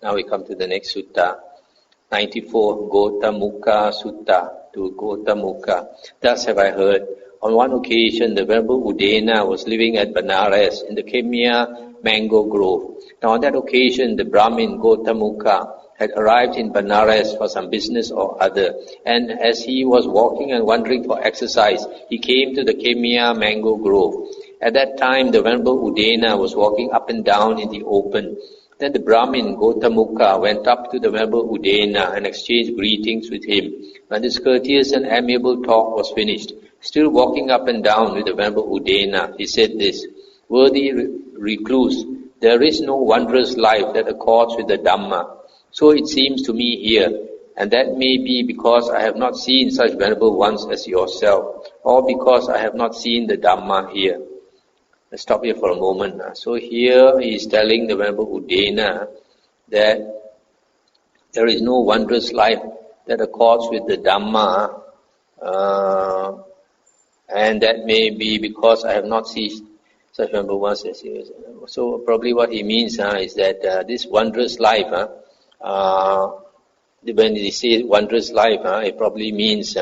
Now we come to the next sutta, 94, Ghotamukha Sutta, to Ghotamukha. Thus have I heard, on one occasion the Venerable Udena was living at Benares in the Khemia mango grove. Now on that occasion the Brahmin Gotamukha had arrived in Benares for some business or other, and as he was walking and wandering for exercise, he came to the Khemia mango grove. At that time the Venerable Udena was walking up and down in the open. Then the Brahmin Gotamukha went up to the Venerable Udena and exchanged greetings with him. When this courteous and amiable talk was finished, still walking up and down with the Venerable Udena, he said this: "Worthy recluse, there is no wondrous life that accords with the Dhamma. So it seems to me here, and that may be because I have not seen such venerable ones as yourself, or because I have not seen the Dhamma here." Let's stop here for a moment. So here he is telling the Venerable Udena that there is no wondrous life that accords with the Dhamma, and that may be because I have not seen such venerable ones as you. So probably what he means is that this wondrous life, when he says wondrous life, it probably means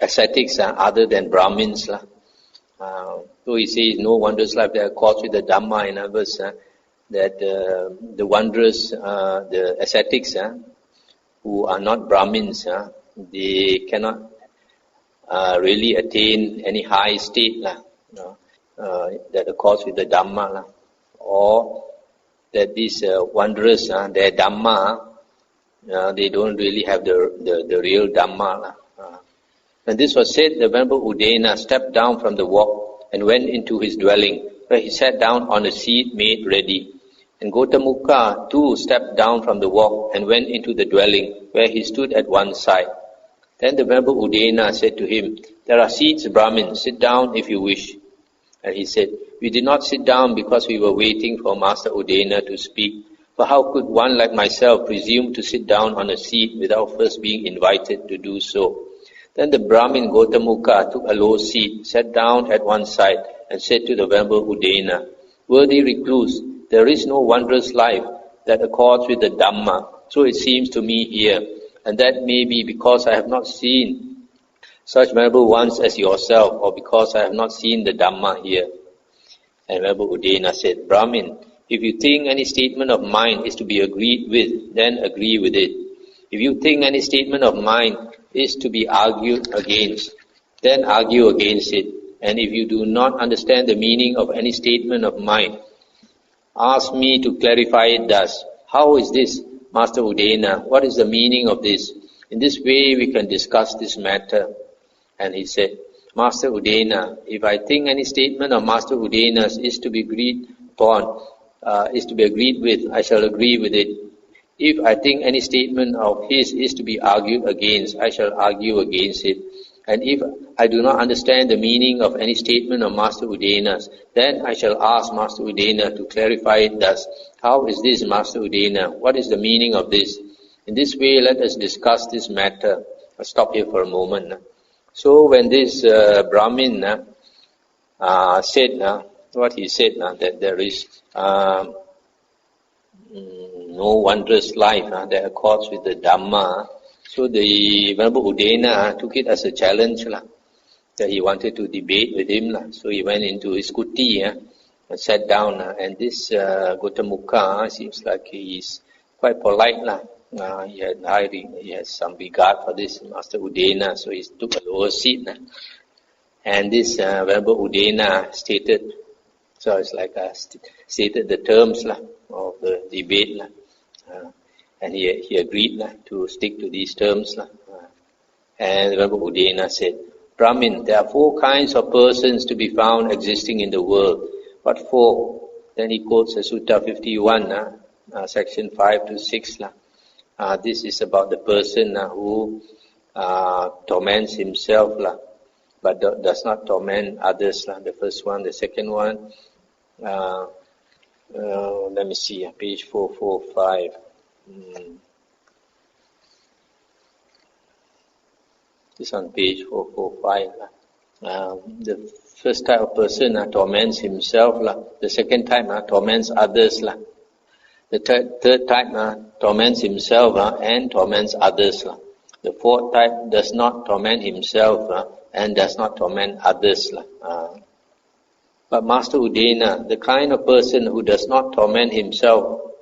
ascetics other than Brahmins. So he says no wondrous life that accords with the Dhamma. In other words, that the wondrous, the ascetics who are not Brahmins, they cannot really attain any high state that accords with the Dhamma, or that this wondrous, their Dhamma, they don't really have the real Dhamma. When this was said, the Venerable Udena stepped down from the walk and went into his dwelling, where he sat down on a seat made ready. And Ghotamukha too stepped down from the walk and went into the dwelling, where he stood at one side. Then the Venerable Udena said to him, "There are seats, Brahmin, sit down if you wish." And he said, "We did not sit down because we were waiting for Master Udena to speak. For how could one like myself presume to sit down on a seat without first being invited to do so?" Then the Brahmin Gotamukha took a low seat, sat down at one side, and said to the Venerable Udena, "Worthy recluse, there is no wondrous life that accords with the Dhamma. So it seems to me here, and that may be because I have not seen such venerable ones as yourself, or because I have not seen the Dhamma here." And Venerable Udena said, "Brahmin, if you think any statement of mine is to be agreed with, then agree with it. If you think any statement of mine is to be argued against, then argue against it. And if you do not understand the meaning of any statement of mine, ask me to clarify it thus: How is this, Master Udena? What is the meaning of this? In this way we can discuss this matter." And he said, "Master Udena, if I think any statement of Master Udena's is to be agreed upon, is to be agreed with, I shall agree with it. If I think any statement of his is to be argued against, I shall argue against it. And if I do not understand the meaning of any statement of Master Udena's, then I shall ask Master Udena to clarify it thus: How is this, Master Udena? What is the meaning of this? In this way let us discuss this matter." I'll stop here for a moment. So when this Brahmin said what he said, that there is no wondrous life that accords with the Dhamma, so the Venerable Udena took it as a challenge that he wanted to debate with him. So he went into his kuti and sat down, and this Ghotamukha seems like he is quite polite. He has some regard for this Master Udena, so he took a lower seat. And this Venerable Udena stated, so it's like stated the terms of the debate, and he agreed to stick to these terms. And Venerable Udena said, "Brahmin, there are 4 kinds of persons to be found existing in the world." "What 4? Then he quotes Sutta 51, section 5 to 6. This is about the person who torments himself, but does not torment others. The first one. The second one, let me see, page 445. This on page 445. The first type of person torments himself. The second type torments others. The third type torments himself and torments others. The fourth type does not torment himself and does not torment others. But Master Udena, the kind of person who does not torment himself,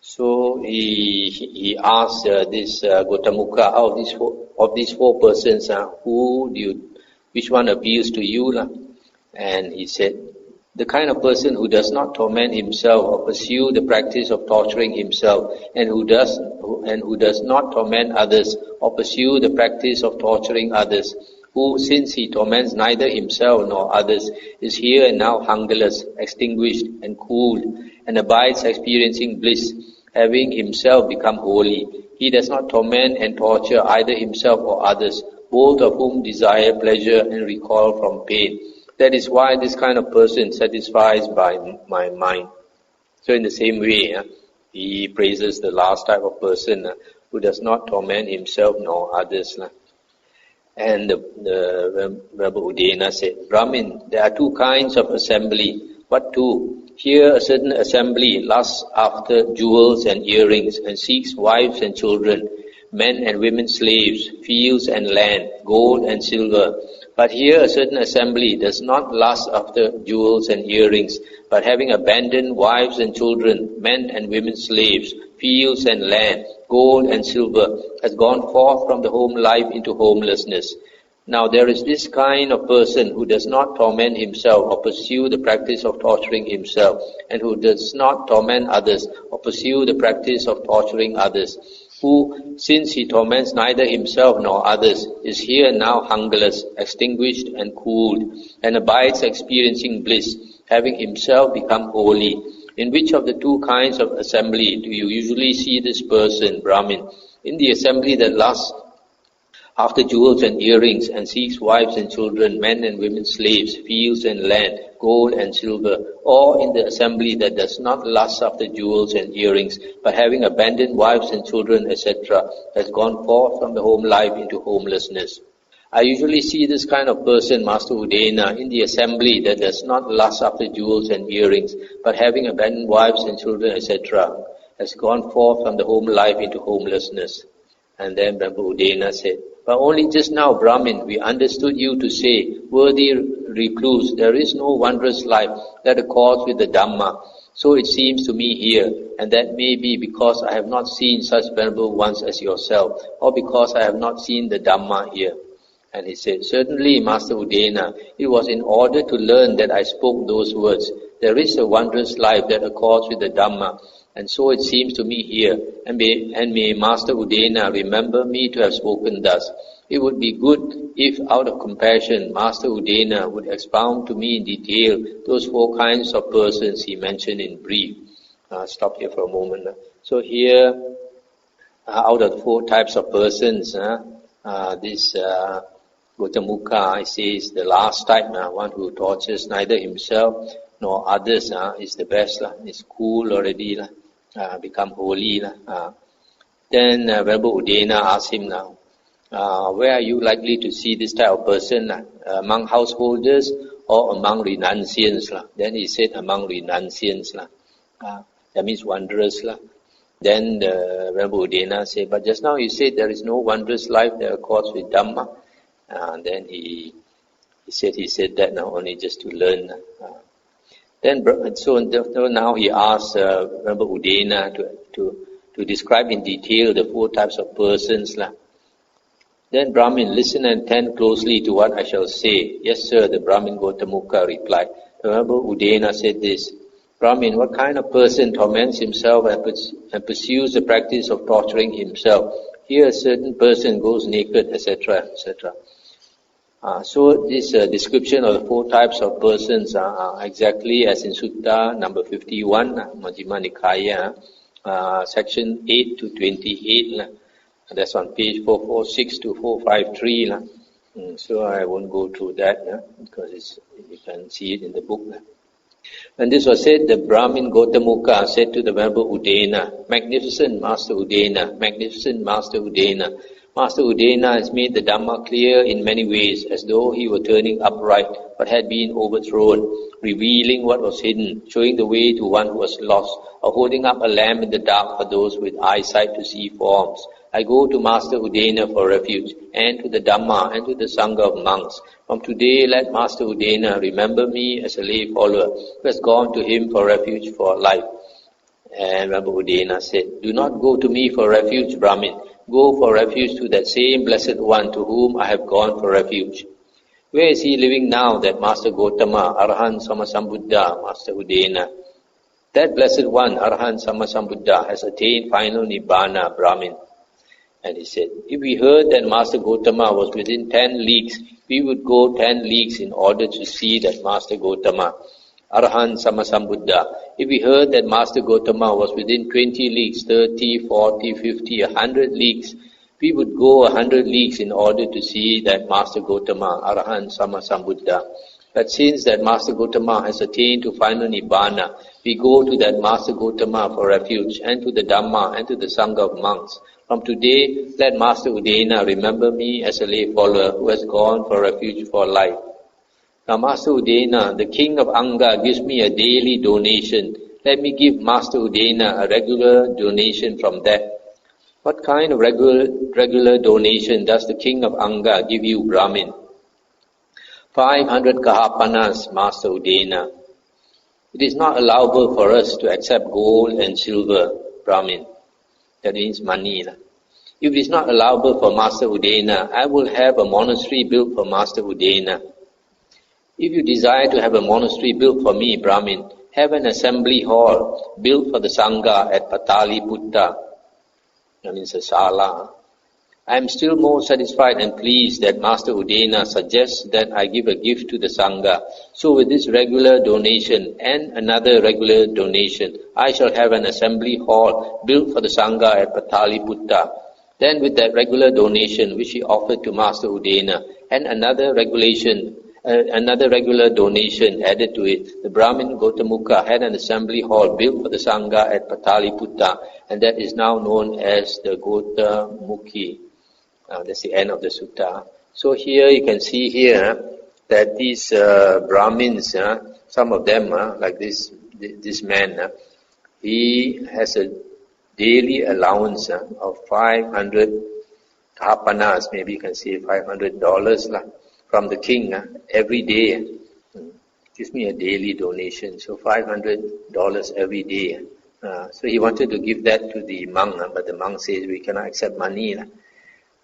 so he asked this Ghotamukha, of these four persons, which one appeals to you? And he said, the kind of person who does not torment himself or pursue the practice of torturing himself, and who does not torment others or pursue the practice of torturing others, who, since he torments neither himself nor others, is here and now hungerless, extinguished and cooled, and abides experiencing bliss, having himself become holy. He does not torment and torture either himself or others, both of whom desire pleasure and recoil from pain. That is why this kind of person satisfies by my mind. So in the same way, he praises the last type of person who does not torment himself nor others. And the Venerable Udena said, Brahmin, there are two kinds of assembly. What two? Here a certain assembly lusts after jewels and earrings, and seeks wives and children, men and women slaves, fields and land, gold and silver. But here a certain assembly does not lust after jewels and earrings, but having abandoned wives and children, men and women slaves, fields and land, gold and silver, has gone forth from the home life into homelessness. Now there is this kind of person who does not torment himself or pursue the practice of torturing himself, and who does not torment others or pursue the practice of torturing others, who, since he torments neither himself nor others, is here now hungerless, extinguished and cooled, and abides experiencing bliss, having himself become holy. In which of the two kinds of assembly do you usually see this person, Brahmin? In the assembly that lusts after jewels and earrings, and seeks wives and children, men and women slaves, fields and land, gold and silver, or in the assembly that does not lust after jewels and earrings, but having abandoned wives and children, etc., has gone forth from the home life into homelessness? I usually see this kind of person, Master Udena, in the assembly that does not lust after jewels and earrings, but having abandoned wives and children, etc., has gone forth from the home life into homelessness. And then Venerable Udena said, but only just now, Brahmin, we understood you to say, worthy recluse, there is no wondrous life that accords with the Dhamma. So it seems to me here, and that may be because I have not seen such venerable ones as yourself, or because I have not seen the Dhamma here. And he said, certainly, Master Udena, it was in order to learn that I spoke those words. There is a wondrous life that accords with the Dhamma, and so it seems to me here, and may Master Udena remember me to have spoken thus. It would be good if, out of compassion, Master Udena would expound to me in detail those four kinds of persons he mentioned in brief. Stop here for a moment. So here, out of the four types of persons, this Ghotamukha, I say, is the last type, one who tortures neither himself nor others, is the best, is cool already, become holy. Then Venerable Udena asked him now, where are you likely to see this type of person? Among householders or among renunciants? Then he said among renunciants. That means wanderers. Then the Venerable Udena said, but just now you said there is no wondrous life that accords with Dhamma. Then he said that now only just to learn. So now he asked Venerable Udena to describe in detail the four types of persons. Then Brahmin, listen and attend closely to what I shall say. Yes, sir, the Brahmin Gotamukha replied. The Venerable Udena said this, Brahmin, what kind of person torments himself and pursues the practice of torturing himself? Here a certain person goes naked, etc., etc. So this description of the four types of persons are exactly as in Sutta number 51, Majjhima Nikaya, section 8 to 28. That's on page 446 to 453. So I won't go through that because you can see it in the book. When this was said, the Brahmin Gotamukha said to the Venerable Udena, magnificent Master Udena, magnificent Master Udena, Master Udena has made the Dhamma clear in many ways, as though he were turning upright but had been overthrown, revealing what was hidden, showing the way to one who was lost, or holding up a lamp in the dark for those with eyesight to see forms. I go to Master Udena for refuge, and to the Dhamma, and to the Sangha of monks. From today, let Master Udena remember me as a lay follower who has gone to him for refuge for life. And Rabbi Udena said, do not go to me for refuge, Brahmin. Go for refuge to that same blessed one to whom I have gone for refuge. Where is he living now, that Master Gotama, Arhan Sammasambuddha, Master Udena? That blessed one, Arhan Sammasambuddha, has attained final Nibbana, Brahmin. And he said, if we heard that Master Gotama was within 10 leagues, we would go 10 leagues in order to see that Master Gotama, Arhan Sammasambuddha. If we heard that Master Gotama was within 20 leagues, 30, 40, 50, 100 leagues, we would go 100 leagues in order to see that Master Gotama, Arhan Sammasambuddha. But since that Master Gotama has attained to final Nibbana, we go to that Master Gotama for refuge, and to the Dhamma, and to the Sangha of monks. From today, let Master Udena remember me as a lay follower who has gone for refuge for life. Now Master Udena, the king of Anga, gives me a daily donation. Let me give Master Udena a regular donation from that. What kind of regular donation does the king of Anga give you, Brahmin? 500 kahapanas, Master Udena. It is not allowable for us to accept gold and silver, Brahmin. That means money. If it is not allowable for Master Udena, I will have a monastery built for Master Udena. If you desire to have a monastery built for me, Brahmin, have an assembly hall built for the Sangha at Pataliputta. That means a sala. I am still more satisfied and pleased that Master Udena suggests that I give a gift to the Sangha. So with this regular donation and another regular donation, I shall have an assembly hall built for the Sangha at Pataliputta. Then with that regular donation which he offered to Master Udena and another regular donation added to it, the Brahmin Gotamukha had an assembly hall built for the Sangha at Pataliputta, and that is now known as the Ghotamukhi. That's the end of the sutta. So here you can see here that these Brahmins, some of them, like this man, he has a daily allowance of 500 kapanas, maybe you can say $500 from the king every day. Gives me a daily donation, so $500 every day. So he wanted to give that to the monk, but the monk says we cannot accept money.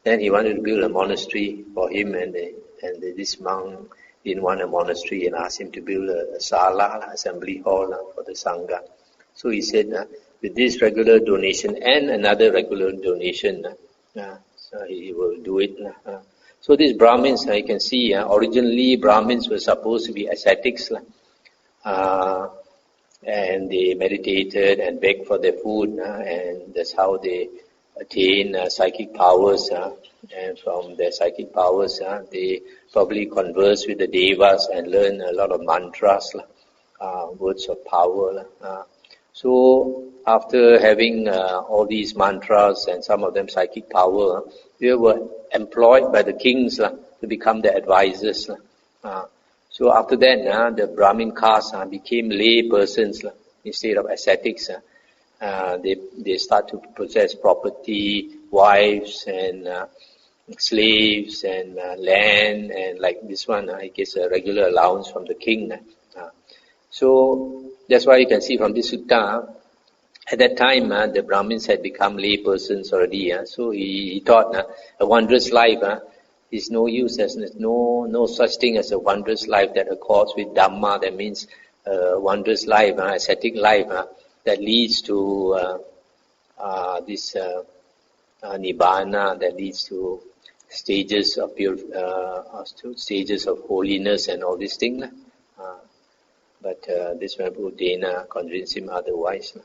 Then he wanted to build a monastery for him, and this monk didn't want a monastery and asked him to build a sala, assembly hall for the Sangha. So he said, with this regular donation and another regular donation, so he will do it. So these Brahmins, you can see, originally Brahmins were supposed to be ascetics, and they meditated and begged for their food, and that's how they attain psychic powers, and from their psychic powers, they probably converse with the devas and learn a lot of mantras, words of power. So after having all these mantras and some of them psychic power, they were employed by the kings to become their advisors. So after that, the Brahmin caste became lay persons instead of ascetics. They start to possess property, wives and slaves and land, and like this one, he gets a regular allowance from the king. So that's why you can see from this sutta, at that time the Brahmins had become lay persons already. So he thought a wondrous life is no use. There's no such thing as a wondrous life that accords with Dhamma. That means wondrous life, ascetic life, that leads to this Nibbana, that leads to stages of stages of holiness and all these things. But this Mahathera convinced him otherwise.